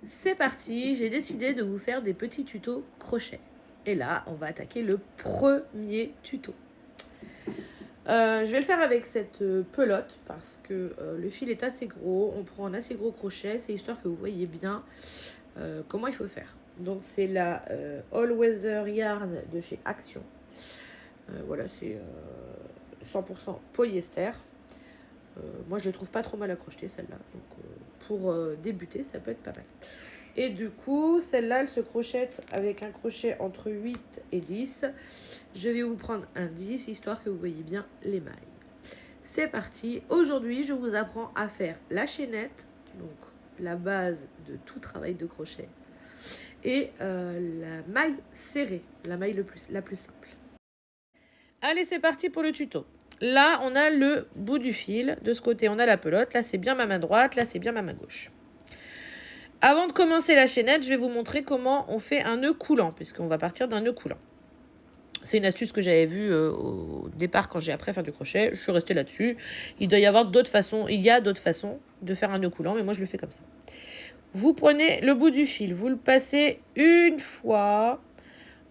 C'est parti, j'ai décidé de vous faire des petits tutos crochet. Et là, on va attaquer le premier tuto. Je vais le faire avec cette pelote parce que le fil est assez gros. On prend un assez gros crochet, c'est histoire que vous voyez bien comment il faut faire. Donc c'est la All Weather Yarn de chez Action. Voilà, c'est 100% polyester. Moi, je ne trouve pas trop mal à crocheter celle-là. Donc pour débuter, ça peut être pas mal. Et du coup, celle-là, elle se crochette avec un crochet entre 8 et 10. Je vais vous prendre un 10, histoire que vous voyez bien les mailles. C'est parti. Aujourd'hui, je vous apprends à faire la chaînette, donc la base de tout travail de crochet, et la maille serrée, la maille la plus simple. Allez, c'est parti pour le tuto. Là, on a le bout du fil. De ce côté, on a la pelote. Là, c'est bien ma main droite. Là, c'est bien ma main gauche. Avant de commencer la chaînette, je vais vous montrer comment on fait un nœud coulant, puisqu'on va partir d'un nœud coulant. C'est une astuce que j'avais vue au départ quand j'ai appris à faire du crochet. Je suis restée là-dessus. Il doit y avoir d'autres façons. Il y a d'autres façons de faire un nœud coulant, mais moi, je le fais comme ça. Vous prenez le bout du fil. Vous le passez une fois,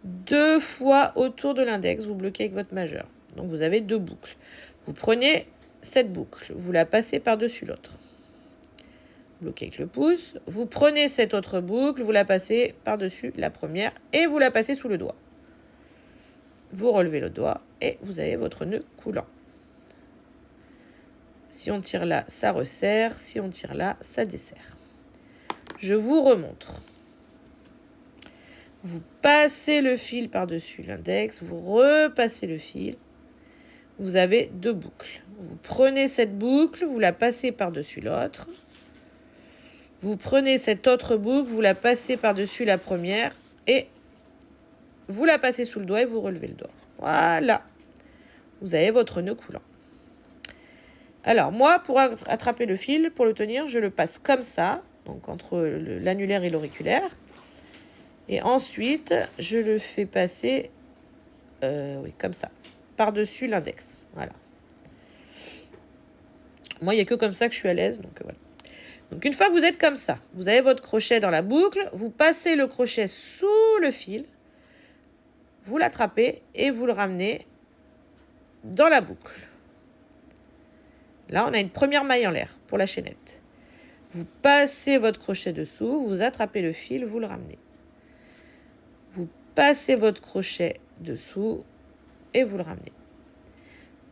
2 fois autour de l'index. Vous bloquez avec votre majeur. Donc, vous avez 2 boucles. Vous prenez cette boucle. Vous la passez par-dessus l'autre. Bloquez avec le pouce. Vous prenez cette autre boucle, vous la passez par-dessus la première et vous la passez sous le doigt. Vous relevez le doigt et vous avez votre nœud coulant. Si on tire là, ça resserre. Si on tire là, ça desserre. Je vous remontre. Vous passez le fil par-dessus l'index, vous repassez le fil. Vous avez 2 boucles. Vous prenez cette boucle, vous la passez par-dessus l'autre. Vous prenez cette autre boucle, vous la passez par-dessus la première et vous la passez sous le doigt et vous relevez le doigt. Voilà. Vous avez votre nœud coulant. Alors, moi, pour attraper le fil, pour le tenir, je le passe comme ça, donc entre l'annulaire et l'auriculaire. Et ensuite, je le fais passer, comme ça, par-dessus l'index. Voilà. Moi, il n'y a que comme ça que je suis à l'aise, donc voilà. Donc une fois que vous êtes comme ça, vous avez votre crochet dans la boucle, vous passez le crochet sous le fil, vous l'attrapez et vous le ramenez dans la boucle. Là, on a une première maille en l'air pour la chaînette. Vous passez votre crochet dessous, vous attrapez le fil, vous le ramenez. Vous passez votre crochet dessous et vous le ramenez.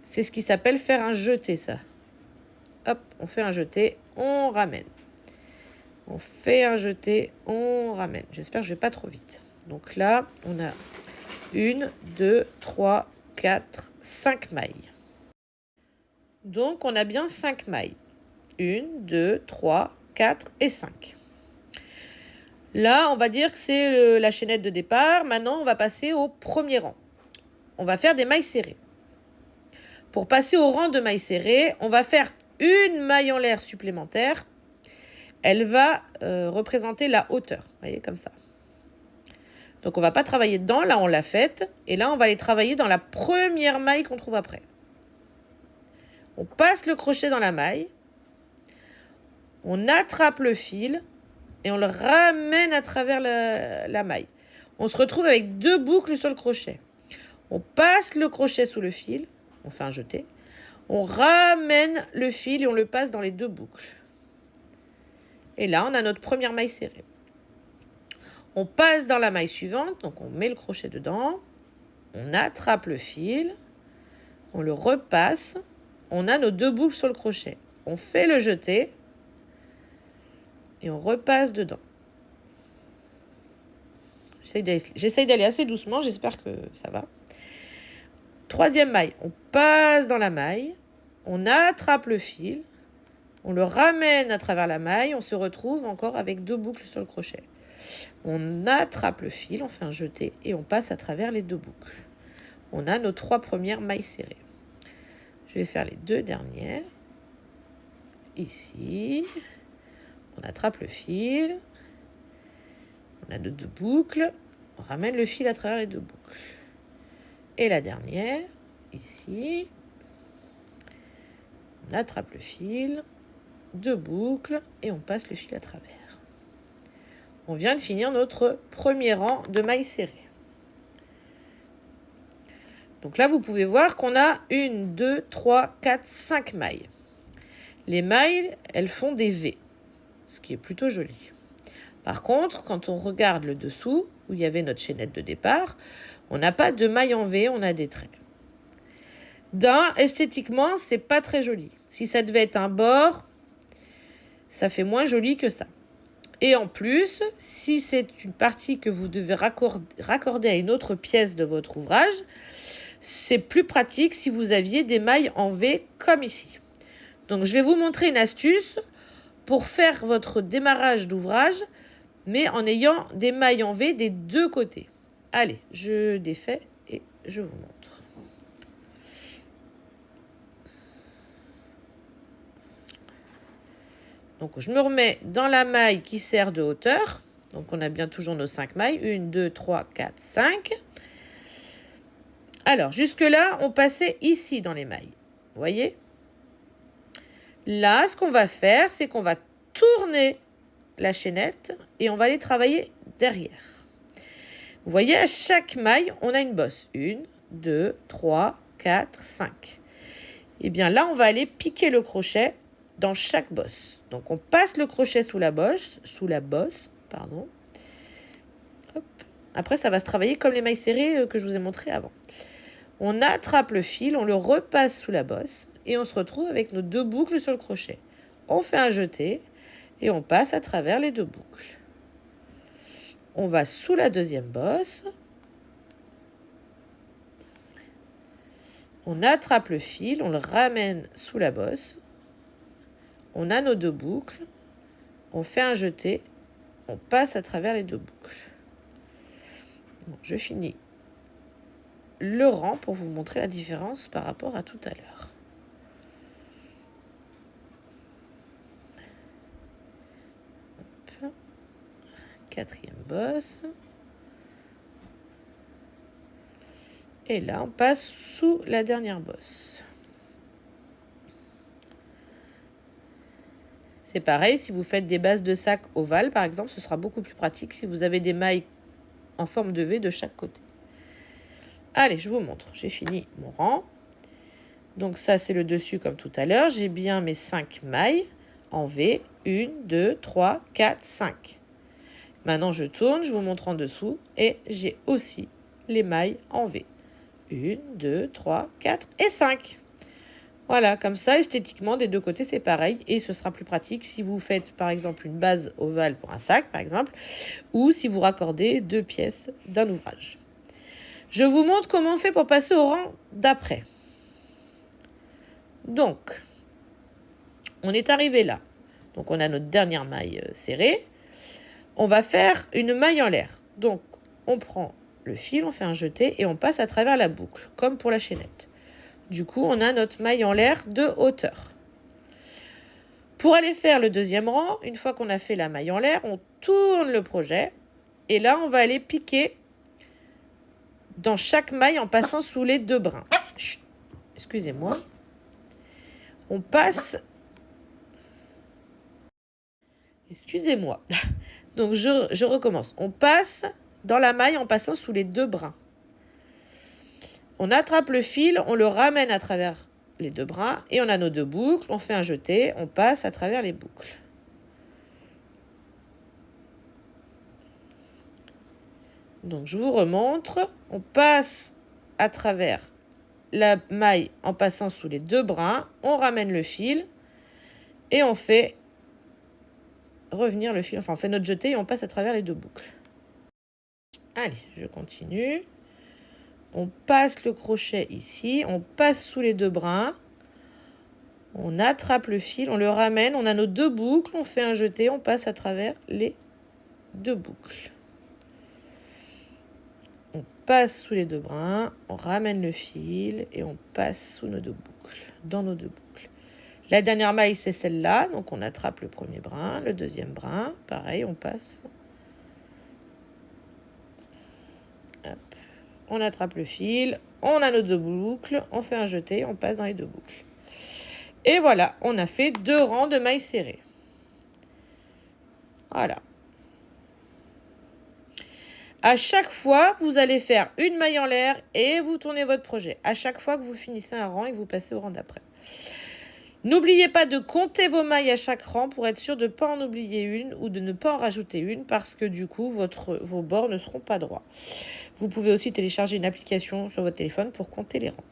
C'est ce qui s'appelle faire un jeté, ça. Hop, on fait un jeté, on ramène. On fait un jeté, on ramène. J'espère que je ne vais pas trop vite. Donc là, on a 1, 2, 3, 4, 5 mailles. Donc, on a bien 5 mailles. 1, 2, 3, 4 et 5. Là, on va dire que c'est la chaînette de départ. Maintenant, on va passer au premier rang. On va faire des mailles serrées. Pour passer au rang de mailles serrées, on va faire une maille en l'air supplémentaire. Elle va représenter la hauteur. Vous voyez, comme ça. Donc, on ne va pas travailler dedans. Là, on l'a faite. Et là, on va aller travailler dans la première maille qu'on trouve après. On passe le crochet dans la maille. On attrape le fil. Et on le ramène à travers la maille. On se retrouve avec 2 boucles sur le crochet. On passe le crochet sous le fil. On fait un jeté. On ramène le fil et on le passe dans les 2 boucles. Et là, on a notre première maille serrée. On passe dans la maille suivante. Donc, on met le crochet dedans. On attrape le fil. On le repasse. On a nos 2 boucles sur le crochet. On fait le jeté. Et on repasse dedans. J'essaye d'aller assez doucement. J'espère que ça va. Troisième maille. On passe dans la maille. On attrape le fil. On le ramène à travers la maille. On se retrouve encore avec 2 boucles sur le crochet. On attrape le fil. On fait un jeté. Et on passe à travers les 2 boucles. On a nos 3 premières mailles serrées. Je vais faire les 2 dernières. Ici. On attrape le fil. On a 2 boucles. On ramène le fil à travers les 2 boucles. Et la dernière, ici. On attrape le fil. 2 boucles. Et on passe le fil à travers. On vient de finir notre premier rang de mailles serrées. Donc là, vous pouvez voir qu'on a 1, 2, 3, 4, 5 mailles. Les mailles, elles font des V, ce qui est plutôt joli. Par contre, quand on regarde le dessous, où il y avait notre chaînette de départ, on n'a pas de mailles en V, on a des traits. Esthétiquement, c'est pas très joli. Si ça devait être un bord, ça fait moins joli que ça. Et en plus, si c'est une partie que vous devez raccorder à une autre pièce de votre ouvrage, c'est plus pratique si vous aviez des mailles en V comme ici. Donc, je vais vous montrer une astuce pour faire votre démarrage d'ouvrage, mais en ayant des mailles en V des deux côtés. Allez, je défais et je vous montre. Donc, je me remets dans la maille qui sert de hauteur. Donc, on a bien toujours nos 5 mailles. 1, 2, 3, 4, 5. Alors, jusque-là, on passait ici dans les mailles. Vous voyez ? Là, ce qu'on va faire, c'est qu'on va tourner la chaînette et on va aller travailler derrière. Vous voyez, à chaque maille, on a une bosse. 1, 2, 3, 4, 5. Et bien là, on va aller piquer le crochet dans chaque bosse. Donc, on passe le crochet sous la bosse. Hop. Après, ça va se travailler comme les mailles serrées que je vous ai montré avant. On attrape le fil, on le repasse sous la bosse et on se retrouve avec nos 2 boucles sur le crochet. On fait un jeté et on passe à travers les 2 boucles. On va sous la deuxième bosse. On attrape le fil, on le ramène sous la bosse. On a nos 2 boucles. On fait un jeté. On passe à travers les 2 boucles. Bon, je finis le rang pour vous montrer la différence par rapport à tout à l'heure. Quatrième bosse. Et là, on passe sous la dernière bosse. C'est pareil, si vous faites des bases de sac ovales, par exemple, ce sera beaucoup plus pratique si vous avez des mailles en forme de V de chaque côté. Allez, je vous montre. J'ai fini mon rang. Donc ça, c'est le dessus comme tout à l'heure. J'ai bien mes 5 mailles en V. 1, 2, 3, 4, 5. Maintenant, je tourne, je vous montre en dessous. Et j'ai aussi les mailles en V. 1, 2, 3, 4 et 5. Voilà, comme ça, esthétiquement, des deux côtés, c'est pareil. Et ce sera plus pratique si vous faites, par exemple, une base ovale pour un sac, par exemple, ou si vous raccordez 2 pièces d'un ouvrage. Je vous montre comment on fait pour passer au rang d'après. Donc, on est arrivé là. Donc, on a notre dernière maille serrée. On va faire une maille en l'air. Donc, on prend le fil, on fait un jeté et on passe à travers la boucle, comme pour la chaînette. Du coup, on a notre maille en l'air de hauteur. Pour aller faire le deuxième rang, une fois qu'on a fait la maille en l'air, on tourne le projet. Et là, on va aller piquer dans chaque maille en passant sous les 2 brins. Chut, excusez-moi. On passe... Excusez-moi. Donc, je recommence. On passe dans la maille en passant sous les 2 brins. On attrape le fil, on le ramène à travers les 2 brins et on a nos 2 boucles. On fait un jeté, on passe à travers les boucles. Donc, je vous remontre. On passe à travers la maille en passant sous les 2 brins. On ramène le fil et on fait revenir le fil. Enfin, on fait notre jeté et on passe à travers les 2 boucles. Allez, je continue. On passe le crochet ici. On passe sous les 2 brins. On attrape le fil, on le ramène. On a nos 2 boucles. On fait un jeté, on passe à travers les 2 boucles. On passe sous les 2 brins, on ramène le fil et on passe sous nos 2 boucles, dans nos 2 boucles. La dernière maille, c'est celle-là, donc on attrape le premier brin, le deuxième brin, pareil, on passe. Hop. On attrape le fil, on a nos 2 boucles, on fait un jeté, on passe dans les 2 boucles. Et voilà, on a fait 2 rangs de mailles serrées. Voilà. À chaque fois, vous allez faire une maille en l'air et vous tournez votre projet. À chaque fois que vous finissez un rang et que vous passez au rang d'après. N'oubliez pas de compter vos mailles à chaque rang pour être sûr de ne pas en oublier une ou de ne pas en rajouter une parce que du coup, vos bords ne seront pas droits. Vous pouvez aussi télécharger une application sur votre téléphone pour compter les rangs.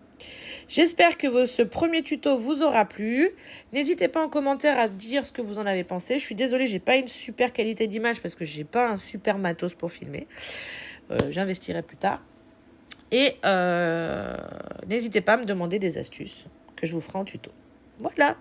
J'espère que ce premier tuto vous aura plu. N'hésitez pas en commentaire à dire ce que vous en avez pensé. Je suis désolée, j'ai pas une super qualité d'image parce que j'ai pas un super matos pour filmer. J'investirai plus tard. Et n'hésitez pas à me demander des astuces que je vous ferai en tuto. Voilà.